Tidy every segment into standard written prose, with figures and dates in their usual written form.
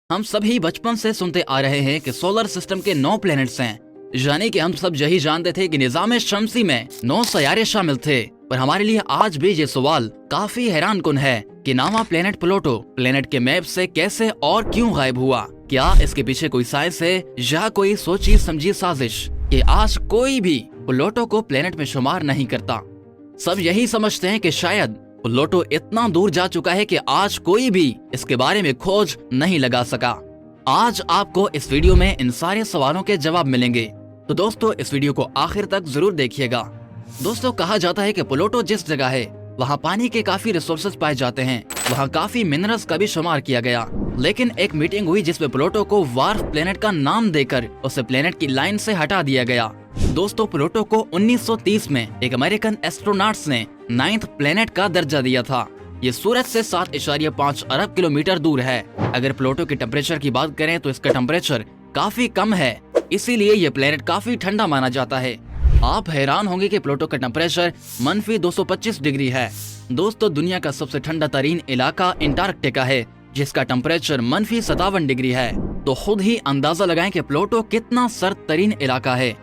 हम सभी बचपन से सुनते आ रहे हैं कि सोलर सिस्टम के 9 प्लैनेट्स हैं, यानी कि हम सब यही जानते थे कि निज़ाम शम्सी में 9 सैयारे शामिल थे। पर हमारे लिए आज भी ये सवाल काफी हैरानकुन है कि नावा प्लैनेट प्लूटो प्लैनेट के मैप से कैसे और क्यों गायब हुआ। क्या इसके पीछे कोई साइंस है या कोई सोची समझी साजिश कि आज कोई भी प्लूटो को प्लैनेट में शुमार नहीं करता। सब यही समझते हैं कि शायद प्लूटो इतना दूर जा चुका है कि आज कोई भी इसके बारे में खोज नहीं लगा सका। आज आपको इस वीडियो में इन सारे सवालों के जवाब मिलेंगे, तो दोस्तों इस वीडियो को आखिर तक जरूर देखिएगा। दोस्तों कहा जाता है कि प्लूटो जिस जगह है वहाँ पानी के काफी रिसोर्सेज पाए जाते हैं, वहाँ काफी मिनरल्स का भी शुमार किया गया। लेकिन एक मीटिंग हुई जिसमें प्लूटो को वार्फ प्लेनेट का नाम देकर उसे प्लेनेट की लाइन से हटा दिया गया। दोस्तों प्लूटो को 1930 में एक अमेरिकन एस्ट्रोनॉट्स ने 9th प्लेनेट का दर्जा दिया था। ये सूरज से 7.5 अरब किलोमीटर दूर है। अगर प्लूटो के टेम्परेचर की बात करें तो इसका टेम्परेचर काफी कम है, इसीलिए ये प्लेनेट काफी ठंडा माना जाता है। आप हैरान होंगे कि प्लूटो का टेम्परेचर -225 डिग्री है। दोस्तों दुनिया का सबसे ठंडा तरीन इलाका अंटार्कटिका है, जिसका टेम्परेचर -57 डिग्री है। तो खुद ही अंदाजा लगाएं कि प्लूटो कितना सर्द तरीन इलाका है।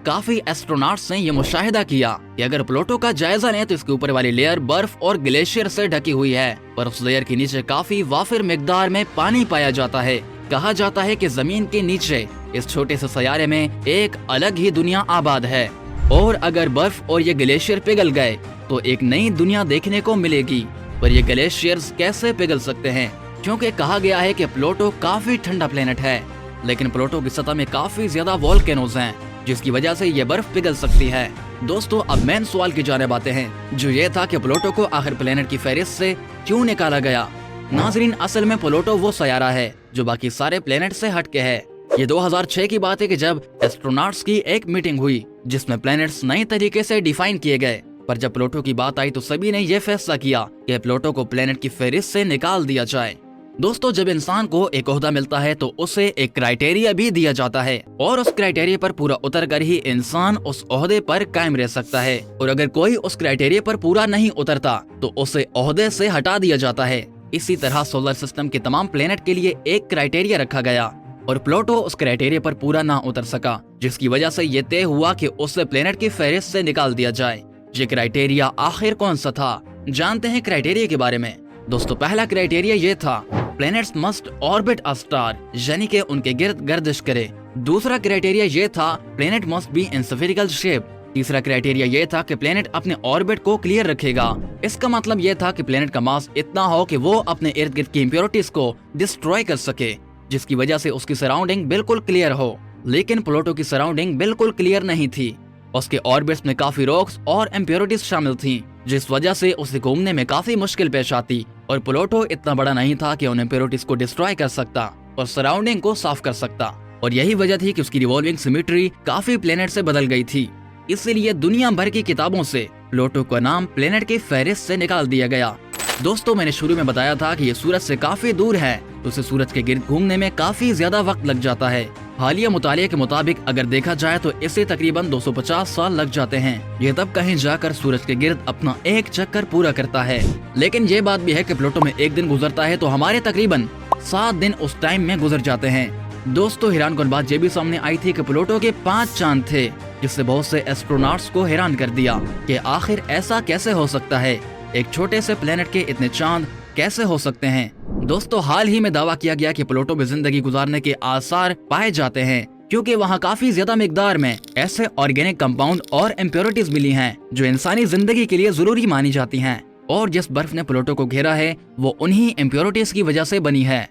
काफी एस्ट्रोनॉट्स ने यह मुशाहिदा किया कि अगर प्लूटो का जायजा लें तो इसके ऊपर वाली लेयर बर्फ और ग्लेशियर से ढकी हुई है, पर उस लेयर के नीचे काफी वाफिर मिकदार में पानी पाया जाता है। कहा जाता है कि जमीन के नीचे इस छोटे से सैयारे में एक अलग ही दुनिया आबाद है, और अगर बर्फ और ये ग्लेशियर पिघल गए तो एक नई दुनिया देखने को मिलेगी। पर ये ग्लेशियर्स कैसे पिघल सकते हैं, क्योंकि कहा गया है कि प्लूटो काफी ठंडा प्लेनेट है, लेकिन प्लूटो की सतह में काफी ज्यादा वोल्केनोज हैं, जिसकी वजह से ये बर्फ पिघल सकती है। दोस्तों अब मेन सवाल की जानिब आते हैं, जो ये था कि प्लूटो को आखिर प्लेनेट की फहरिस्त से क्यों निकाला गया। नाजरीन असल में प्लूटो वो सैयारा है जो बाकी सारे प्लेनेट से हटके है। ये 2006 की बात है कि जब एस्ट्रोनॉट्स की एक मीटिंग हुई जिसमें प्लैनेट्स नए तरीके से डिफाइन किए गए। पर जब प्लूटो की बात आई तो सभी ने यह फैसला किया कि प्लूटो को प्लैनेट की फहरिस्त से निकाल दिया जाए। दोस्तों जब इंसान को एक ओहदा मिलता है तो उसे एक क्राइटेरिया भी दिया जाता है, और उस क्राइटेरिया पर पूरा उतर कर ही इंसान उस ओहदे पर कायम रह सकता है। और अगर कोई उस क्राइटेरिया पर पूरा नहीं उतरता तो उसे ओहदे से हटा दिया जाता है। इसी तरह सोलर सिस्टम के तमाम प्लेनेट के लिए एक क्राइटेरिया रखा गया, और प्लूटो उस क्राइटेरिया पर पूरा ना उतर सका, जिसकी वजह से ये तय हुआ कि उसे प्लेनेट की फहरिस्त से निकाल दिया जाए। ये क्राइटेरिया आखिर कौन सा था, जानते हैं क्राइटेरिया के बारे में। दोस्तों पहला क्राइटेरिया ये था, planets must orbit a star, यानी कि उनके गिर्द गर्दिश करे। दूसरा क्राइटेरिया ये था, planet must be in spherical shape. तीसरा क्राइटेरिया ये था कि प्लैनेट अपने ऑर्बिट को क्लियर रखेगा। इसका मतलब ये था कि प्लैनेट का मास इतना हो कि वो अपने इर्द गिर्द की इम्प्योरिटीज को डिस्ट्रॉय कर सके, जिसकी वजह से उसकी सराउंडिंग बिल्कुल क्लियर हो। लेकिन प्लूटो की सराउंडिंग बिल्कुल क्लियर नहीं थी। उसके ऑर्बिट्स में काफी रॉक्स और इम्प्योरिटीज शामिल थीं, जिस वजह से उसे घूमने में काफी मुश्किल पेश आती। और प्लूटो इतना बड़ा नहीं था कि उन इम्प्योरिटीज को डिस्ट्रॉय कर सकता और सराउंडिंग को साफ कर सकता। और यही वजह थी कि उसकी रिवॉल्विंग सिमेट्री काफी प्लेनेट से बदल गई थी। इसीलिए दुनिया भर की किताबों से प्लूटो का नाम प्लेनेट की फहरिस्त से निकाल दिया गया। दोस्तों मैंने शुरू में बताया था कि ये सूरज से काफी दूर है, तो उसे सूरज के गिर्द घूमने में काफी ज्यादा वक्त लग जाता है। हालिया मुतालिया के मुताबिक अगर देखा जाए तो इसे तकरीबन 250 साल लग जाते हैं। ये तब कहीं जाकर सूरज के गिर्द अपना एक चक्कर पूरा करता है। लेकिन ये बात भी है कि प्लूटो में एक दिन गुजरता है तो हमारे तकरीबन 7 दिन उस टाइम में गुजर जाते हैं। दोस्तों हैरानकुन बात ये भी सामने आई थी कि प्लूटो के 5 चांद थे, जिससे बहुत से एस्ट्रोनॉट्स को हैरान कर दिया कि आखिर ऐसा कैसे हो सकता है, एक छोटे से प्लेनेट के इतने चांद कैसे हो सकते हैं। दोस्तों हाल ही में दावा किया गया कि प्लूटो में जिंदगी गुजारने के आसार पाए जाते हैं, क्योंकि वहाँ काफी ज्यादा मिकदार में ऐसे ऑर्गेनिक कंपाउंड और इम्प्योरिटीज मिली हैं जो इंसानी जिंदगी के लिए जरूरी मानी जाती हैं। और जिस बर्फ ने प्लूटो को घेरा है वो उन्हीं इम्प्योरिटीज की वजह से बनी है।